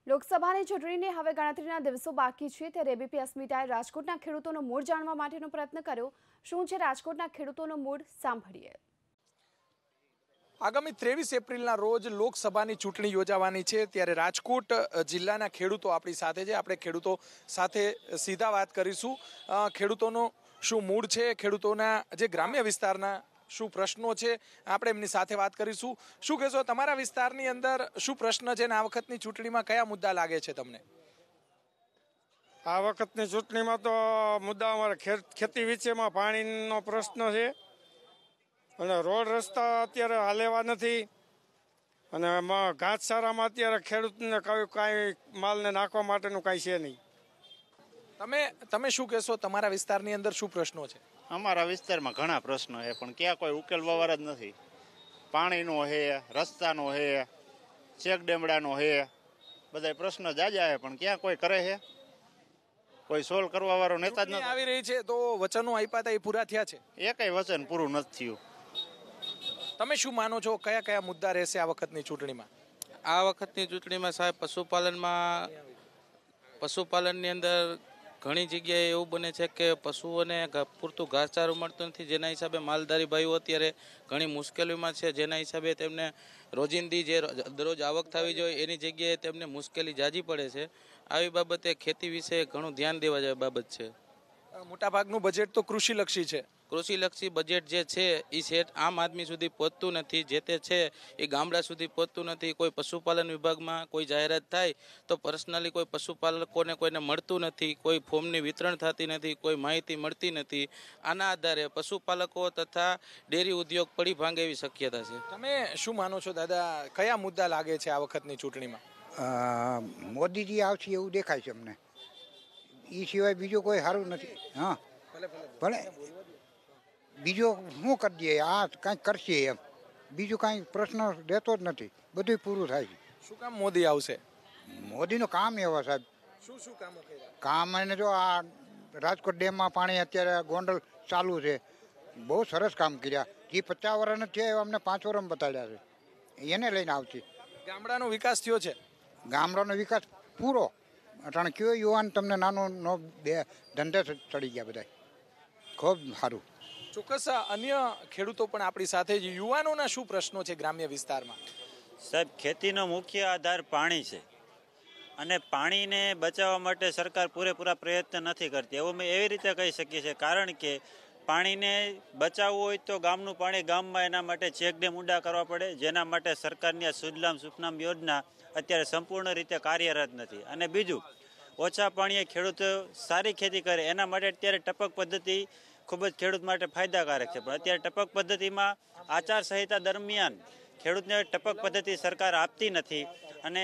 લોકસભાની ચૂંટણીને હવે ગણતરીના દિવસો બાકી છે ત્યારે એબીપી અસ્મિતાએ રાજકોટના ખેડૂતોનો મૂડ જાણવા માટેનો પ્રયત્ન કર્યો। શું છે રાજકોટના ખેડૂતોનો મૂડ, સાંભળીએ। આગામી 23 એપ્રિલના રોજ લોકસભાની ચૂંટણી યોજાવાની છે ત્યારે રાજકોટ જિલ્લાના ખેડૂતો આપણી સાથે છે। આપણે ખેડૂતો સાથે સીધા વાત કરીશું। ખેડૂતોનો શું મૂડ છે, ખેડૂતોના જે ગ્રામ્ય વિસ્તારના શું પ્રશ્નો છે, આપણે એમની સાથે વાત કરીશું। શું કહેશો, તમારા વિસ્તારની અંદર શું પ્રશ્ન છે ને આ વખતની ચૂંટણીમાં કયા મુદ્દા લાગે છે તમને? આ વખતની ચૂંટણીમાં તો મુદ્દા અમારા ખેતી વિશેમાં પાણીનો પ્રશ્ન છે અને રોડ રસ્તા અત્યારે હાલેવા નથી અને ઘાસચારામાં અત્યારે ખેડૂતને કાંઈ માલને નાખવા માટેનું કાંઈ છે નહીં। તમે શું કહેશો, તમારા વિસ્તારની અંદર શું પ્રશ્નો છે? અમારા વિસ્તારમાં ઘણા પ્રશ્નો છે પણ ક્યાં કોઈ ઉકેલવાવાળા જ નથી। પાણીનો છે, રસ્તાનો છે, ચેક ડેમડાનો છે, બધા પ્રશ્નો જાજા છે પણ ક્યાં કોઈ કરે છે? કોઈ સોલ્વ કરવાવાળો નેતા જ નથી આવી રહી છે તો વચનો આપ્યા હતા એ પૂરા થયા છે? એકેય વચન પૂરું નથી થયું। તમે શું માનો છો, કયા કયા મુદ્દા રહેશે આ વખતની ચૂંટણીમાં? આ વખતની ચૂંટણીમાં સાહેબ પશુપાલનની અંદર ઘણી જગ્યાએ એવું બને છે કે પશુઓને પૂરતું ઘાસચારો મળતો નથી, જેના હિસાબે માલધારી ભાઈઓ અત્યારે ઘણી મુશ્કેલીમાં છે, જેના હિસાબે તેમને રોજિંદી જે દરરોજ આવક થવી જોઈએ એની જગ્યાએ તેમને મુશ્કેલી જાજી પડે છે। આવી બાબતે ખેતી વિશે ઘણું ધ્યાન દેવા જેવી બાબત છે। મોટાભાગનું બજેટ તો કૃષિલક્ષી છે। કૃષિલક્ષી બજેટ જે છે એ સેટ આમ આદમી સુધી પહોંચતું નથી, જે તે છે એ ગામડા સુધી પહોંચતું નથી। કોઈ પશુપાલન વિભાગમાં કોઈ જાહેરાત થાય તો પર્સનલી કોઈ પશુપાલકોને કોઈને મળતું નથી, કોઈ ફોર્મની વિતરણ થતી નથી, કોઈ માહિતી મળતી નથી। આના આધારે પશુપાલકો તથા ડેરી ઉદ્યોગ પડી ભાંગે એવી શક્યતા છે। તમે શું માનો છો દાદા, કયા મુદ્દા લાગે છે આ વખતની ચૂંટણીમાં? મોદીજી આવશે એવું દેખાય છે અમને, એ સિવાય બીજું કોઈ સારું નથી। હા ભલે બીજો શું કરી દે, આ કાંઈક કરશે એમ, બીજું કાંઈ પ્રશ્ન રહેતો જ નથી, બધું પૂરું થાય છે। શું કામ મોદી આવશે? મોદીનું કામ એવા સાહેબ, શું કામો કર્યા? કામ એને જો આ રાજકોટ ડેમમાં પાણી અત્યારે ગોંડલ ચાલુ છે, બહુ સરસ કામ કર્યા। જે 50 વર્ષ નથી થયા એવા અમને 5 વર્ષમાં બતાડ્યા છે, એને લઈને આવશે। ગામડાનો વિકાસ થયો છે? ગામડાનો વિકાસ પૂરો, અટાણે કયો યુવાન તમને નાનો ધંધે ચડી ગયા બધા, ખૂબ સારું। ચોક્કસ અન્ય ખેડૂતો પણ આપણી સાથે જ, યુવાનોના શું પ્રશ્નો છે ગ્રામ્ય વિસ્તારમાં? સાહેબ, ખેતીનો મુખ્ય આધાર પાણી છે અને પાણીને બચાવવા માટે સરકાર પૂરેપૂરા પ્રયત્ન નથી કરતી, એવું મેં એવી રીતે કહી શકીએ છીએ। કારણ કે પાણીને બચાવવું હોય તો ગામનું પાણી ગામમાં, એના માટે ચેકડેમ ઊંડા કરવા પડે, જેના માટે સરકારની આ સુજલામ સુફલામ યોજના અત્યારે સંપૂર્ણ રીતે કાર્યરત નથી। અને બીજું, ઓછા પાણીએ ખેડૂતો સારી ખેતી કરે એના માટે અત્યારે ટપક પદ્ધતિ ખૂબ જ ખેડૂત માટે ફાયદાકારક છે, પણ અત્યારે ટપક પદ્ધતિમાં આચારસંહિતા દરમિયાન ખેડૂતને ટપક પદ્ધતિ સરકાર આપતી નથી અને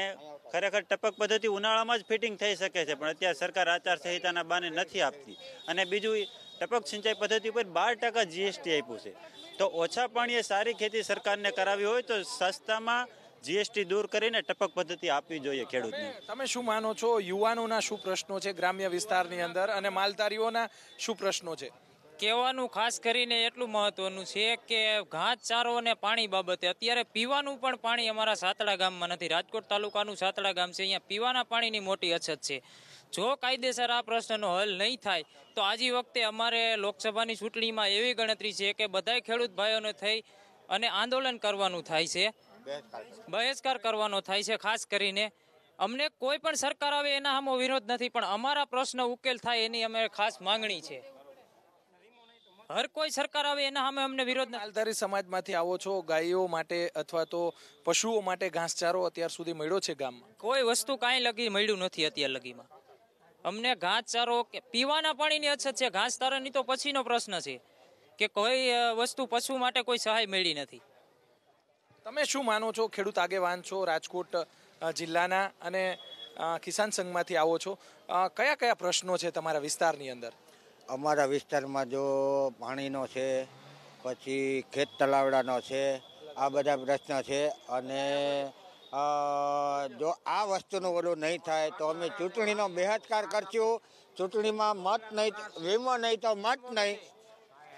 ખરેખર ટપક પદ્ધતિ ઉનાળામાં જ ફિટિંગ થઈ શકે છે, પણ અત્યારે સરકાર આચારસંહિતાના બાને નથી આપતી। અને બીજું, ટપક સિંચાઈ પદ્ધતિ ઉપર 12% જીએસટી આપ્યું છે, તો ઓછા પાણીએ સારી ખેતી સરકારને કરાવી હોય તો સસ્તામાં જીએસટી દૂર કરીને ટપક પદ્ધતિ આપવી જોઈએ ખેડૂતને। તમે શું માનો છો, યુવાનોના શું પ્રશ્નો છે ગ્રામ્ય વિસ્તારની અંદર અને માલધારીઓના શું પ્રશ્નો છે? કહેવાનું ખાસ કરીને એટલું મહત્વનું છે કે ઘાસચારો અને પાણી બાબતે અત્યારે પીવાનું પણ પાણી અમારા સાતડા ગામમાં નથી। રાજકોટ તાલુકાનું સાતડા ગામ છે, અહીંયા પીવાના પાણીની મોટી અછત છે। જો કાયદેસર આ પ્રશ્નનો હલ નહીં થાય તો આજી વખતે અમારે લોકસભાની ચૂંટણીમાં એવી ગણતરી છે કે બધા ખેડૂત ભાઈઓને થઈ અને આંદોલન કરવાનું થાય છે, બહિષ્કાર કરવાનો થાય છે। ખાસ કરીને અમને કોઈ પણ સરકાર આવે એના સામે વિરોધ નથી, પણ અમારા પ્રશ્ન ઉકેલ થાય એની અમે ખાસ માંગણી છે। હર કોઈ સરકાર આવે એના સામે અમને વિરોધ નથી। માલધારી સમાજમાંથી આવો છો, ગાયો માટે અથવા તો પશુઓ માટે ઘાસચારો અત્યાર સુધી મળ્યો છે ગામમાં? કોઈ વસ્તુ કાંઈ લગી મળ્યું નથી અત્યાર લગીમાં અમને। ઘાસચારો કે પીવાના પાણીની અછત છે, ઘાસચારાની તો પછીનો પ્રશ્ન છે કે કોઈ વસ્તુ પશુ માટે કોઈ સહાય મળી નથી। તમે શું માનો છો, ખેડૂત આગેવાન છો, રાજકોટ જિલ્લાના અને કિસાન સંઘમાંથી આવો છો, કયા કયા પ્રશ્નો છે તમારા વિસ્તારની અંદર? અમારા વિસ્તારમાં જો પાણીનો છે, પછી ખેત તલાવડાનો છે, આ બધા પ્રશ્ન છે। અને જો આ વસ્તુનું ઓલું નહીં થાય તો અમે ચૂંટણીનો બહિષ્કાર કરશું। ચૂંટણીમાં મત નહીં, વીમો નહીં તો મત નહીં,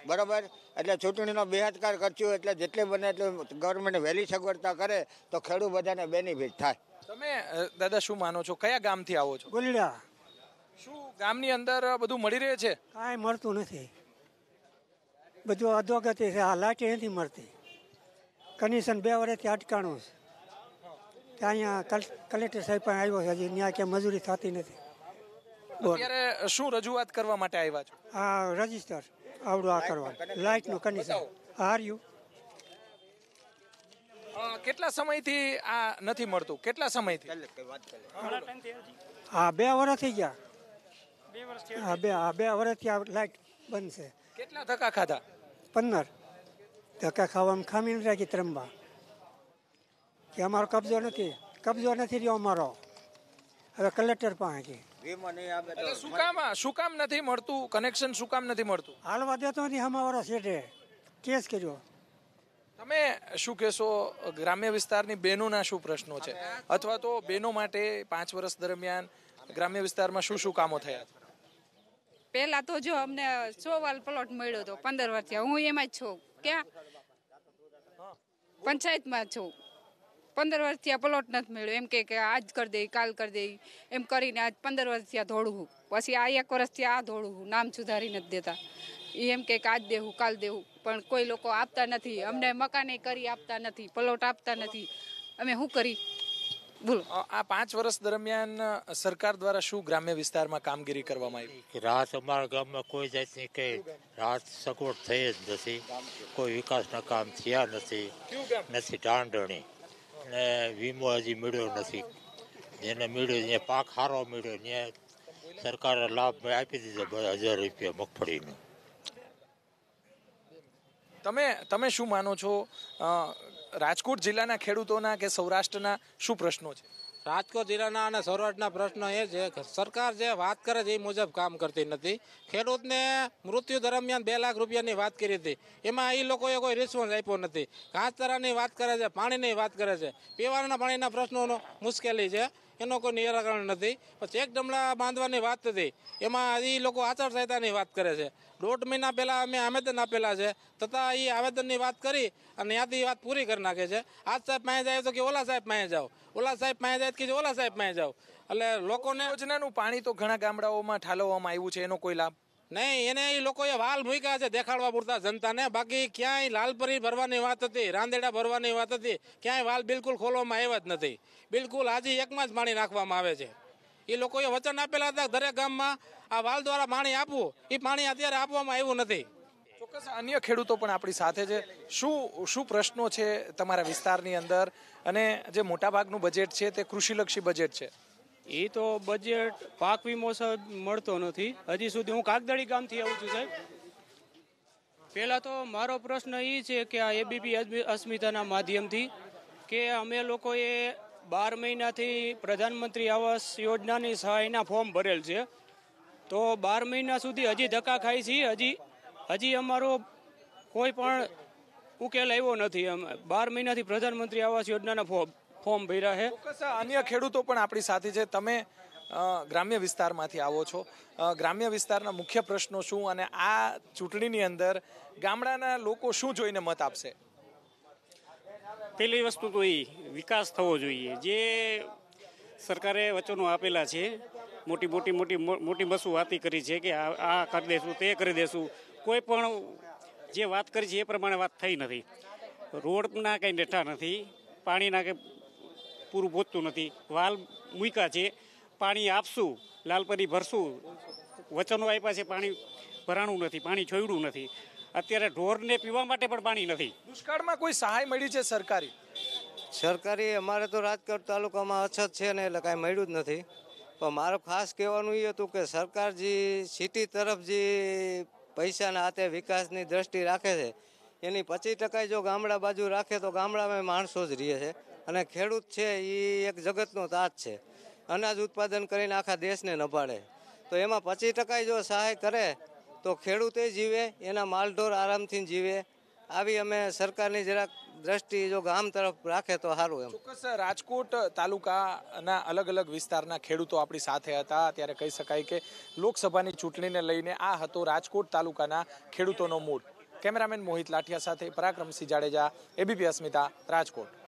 બરાબર? એટલે ચૂંટણીનો બહિષ્કાર કરશું, એટલે જેટલી બને એટલું ગવર્મેન્ટ વહેલી સગવડતા કરે તો ખેડૂત બધાને બેનિફિટ થાય। તમે દાદા શું માનો છો, કયા ગામથી આવો છો? ગોલીડા. શું ગામની અંદર બધું મળી રહે છે? કાંઈ મળતું નથી, બધું અધોગતિ છે. આ લાઈટ નથી મળતી, કનેક્શન 2 વર્ષથી અટકાણું છે. ત્યાં અહીંયા કલેક્ટર સાહેબ પણ આવ્યો છે, હજી ત્યાં ક્યાં મજૂરી થતી નથી. અત્યારે શું રજૂઆત કરવા માટે આવ્યા છો? આ રજીસ્ટર આવડું આ કરવાનું, લાઇટનું કનેક્શન હાર્યું. કેટલા સમયથી આ નથી મળતું? કેટલા સમયથી? હા 2 વર્ષ થઈ ગયા. હા 2 વર્ષથી આ લાઇટ બંધ છે. કેટલા ધક્કા ખાધા? 15 ધક્કા ખાવામાં ખામી નથી રાખી ત્રંબા, કે અમારો કબજો નથી રહ્યો અમારો. હવે કલેક્ટર પાસે શું કામ નથી મળતું કનેક્શન? શું કામ નથી મળતું? હાલવા દેતો નથી. અમારો શેઠે કેસ કર્યો. તમે શું કહેશો, ગ્રામ્ય વિસ્તારની બહેનોના શું પ્રશ્નો છે, અથવા તો બહેનો માટે 5 વર્ષ દરમિયાન ગ્રામ્ય વિસ્તારમાં શું શું કામો થયા? પહેલા તો જો અમને 100 વાલ પ્લોટ મળ્યો હતો 15 વર્ષથી. હું એમાં જ છું. ક્યાં પંચાયતમાં છું. 15 વર્ષથી આ પ્લોટ નથી મળ્યો. એમ કે આજ કરી દે, કાલ કરી દે, એમ કરીને આજ 15 વર્ષથી આ ધોળવું. પછી આ 1 વર્ષથી આ ધોળવું, નામ સુધારી નથી દેતા. એમ કે આજ દેવું, કાલ દેવું, પણ કોઈ લોકો આપતા નથી. અમને મકાને કરી આપતા નથી, પ્લોટ આપતા નથી. અમે શું કરી બોલો? આ 5 વર્ષ દરમિયાન સરકાર દ્વારા શું ગ્રામ્ય વિસ્તારમાં કામગીરી કરવામાં આવી? રાહત અમારા ગામમાં કોઈ જાતની કઈ રાહત સગવડ થઈ જ નથી. કોઈ વિકાસના કામ થયા નથી ઢાંઢણી ને વીમો હજી મળ્યો નથી. જેને મળ્યો એને પાક સારો મળ્યો ત્યાં સરકારે લાભ આપી દીધો 1000 રૂપિયા મગફળીનો. તમે શું માનો છો, રાજકોટ જિલ્લાના ખેડૂતોના કે સૌરાષ્ટ્રના શું પ્રશ્નો છે? રાજકોટ જિલ્લાના અને સૌરાષ્ટ્રના પ્રશ્નો એ છે કે સરકાર જે વાત કરે છે એ મુજબ કામ કરતી નથી. ખેડૂતને મૃત્યુ દરમિયાન 2 લાખ રૂપિયાની વાત કરી હતી, એમાં એ લોકોએ કોઈ રિસ્પોન્સ આપ્યો નથી. ઘાસચારાની વાત કરે છે, પાણીની વાત કરે છે, પીવાના પાણીના પ્રશ્નોનો મુશ્કેલી છે, એનો કોઈ નિરાકરણ નથી. પછી એક ડમલા બાંધવાની વાત હતી, એમાં એ લોકો આચારસંહિતાની વાત કરે છે. 1.5 મહિના પહેલાં અમે આવેદન આપેલા છે, છતાં એ આવેદનની વાત કરી અને ત્યાંથી વાત પૂરી કરી નાખે છે. આ સાહેબ પાસે જાય તો કે ઓલા સાહેબ પાસે જાઓ, ઓલા સાહેબ પાસે જાય કે ઓલા સાહેબ પાસે જાઓ. એટલે લોકોને યોજનાનું પાણી તો ઘણા ગામડાઓમાં ઠાલવવામાં આવ્યું છે, એનો કોઈ લાભ નહીં. એને એ લોકોએ વાલ મૂક્યા છે દેખાડવા પૂરતા જનતાને. બાકી ક્યાંય લાલપરી ભરવાની વાત હતી, રાંદેડા ભરવાની વાત હતી, ક્યાંય વાલ બિલકુલ ખોલવામાં આવ્યા જ નથી. બિલકુલ હાજી એકમાં જ પાણી નાખવામાં આવે છે. એ લોકોએ વચન આપેલા હતા દરેક ગામમાં આ વાલ દ્વારા પાણી આપવું, એ પાણી અત્યારે આપવામાં આવ્યું નથી. ચોક્કસ અન્ય ખેડૂતો પણ આપણી સાથે છે. શું પ્રશ્નો છે તમારા વિસ્તારની અંદર? અને જે મોટાભાગનું બજેટ છે તે કૃષિલક્ષી બજેટ છે. એ તો બજેટ પાક વીમો મળતો નથી હજી સુધી. હું કાગદાળી ગામથી આવું છું સાહેબ. પહેલાં તો મારો પ્રશ્ન એ છે કે આ એબીપી અસ્મિતાના માધ્યમથી કે અમે લોકોએ 12 મહિનાથી પ્રધાનમંત્રી આવાસ યોજનાની સહાયના ફોર્મ ભરેલ છે, તો 12 મહિના સુધી હજી ધક્કા ખાઈ છીએ. હજી અમારો કોઈ પણ ઉકેલ આવ્યો નથી. 12 મહિનાથી પ્રધાનમંત્રી આવાસ યોજનાના ફોર્મ ભર્યા છે. ચોક્કસ અન્ય ખેડૂતો પણ આપણી સાથે છે. તમે ગ્રામ્ય વિસ્તારમાંથી આવો છો, ગ્રામ્ય વિસ્તારના મુખ્ય પ્રશ્નો શું, અને આ ચૂંટણીની અંદર ગામડાના લોકો શું જોઈને મત આપશે? પહેલી વસ્તુ તો એ વિકાસ થવો જોઈએ. જે સરકારે વચનો આપેલા છે, મોટી વાતી કરી છે કે આ કરી દેશું, તે કરી દેશું, કોઈ પણ જે વાત કરી છે એ પ્રમાણે વાત થઈ નથી. રોડના કંઈ ડેટા નથી, પાણીના કંઈ પૂરું પહોંચતું નથી. વાલ મૂક્યા છે, પાણી આપશું, લાલપરી ભરશું, વચનો આપ્યા છે, પાણી ભરાણું નથી, પાણી છોડ્યું નથી. અત્યારે ઢોરને પીવા માટે પણ પાણી નથી. દુષ્કાળમાં કોઈ સહાય મળી છે સરકારી? અમારે તો રાજકોટ તાલુકામાં અછત છે ને, એટલે કાંઈ મળ્યું જ નથી. પણ મારું ખાસ કહેવાનું એ હતું કે સરકાર જે સિટી તરફ જે પૈસાના હાથે વિકાસની દ્રષ્ટિ રાખે છે, એની 25% જો ગામડા બાજુ રાખે તો ગામડામાં માણસો જ રહે છે. અને ખેડૂત છે એ એક જગતનો તાજ છે, અનાજ ઉત્પાદન કરીને આખા દેશને નભાડે. તો એમાં 25% જો સહાય કરે તો ખેડૂતે જીવે, એના માલઢોર આરામથી જીવે. આવી અમે સરકારની જરાક દ્રષ્ટિ જો ગામ તરફ રાખે તો સારું. એમ ચોક્કસ રાજકોટ તાલુકાના અલગ અલગ વિસ્તારના ખેડૂતો આપણી સાથે હતા. ત્યારે કહી શકાય કે લોકસભાની ચૂંટણીને લઈને આ હતો રાજકોટ તાલુકાના ખેડૂતોનો મૂડ. કેમેરામેન મોહિત લાઠિયા સાથે પરાક્રમસિંહ જાડેજા, એબીપી અસ્મિતા, રાજકોટ.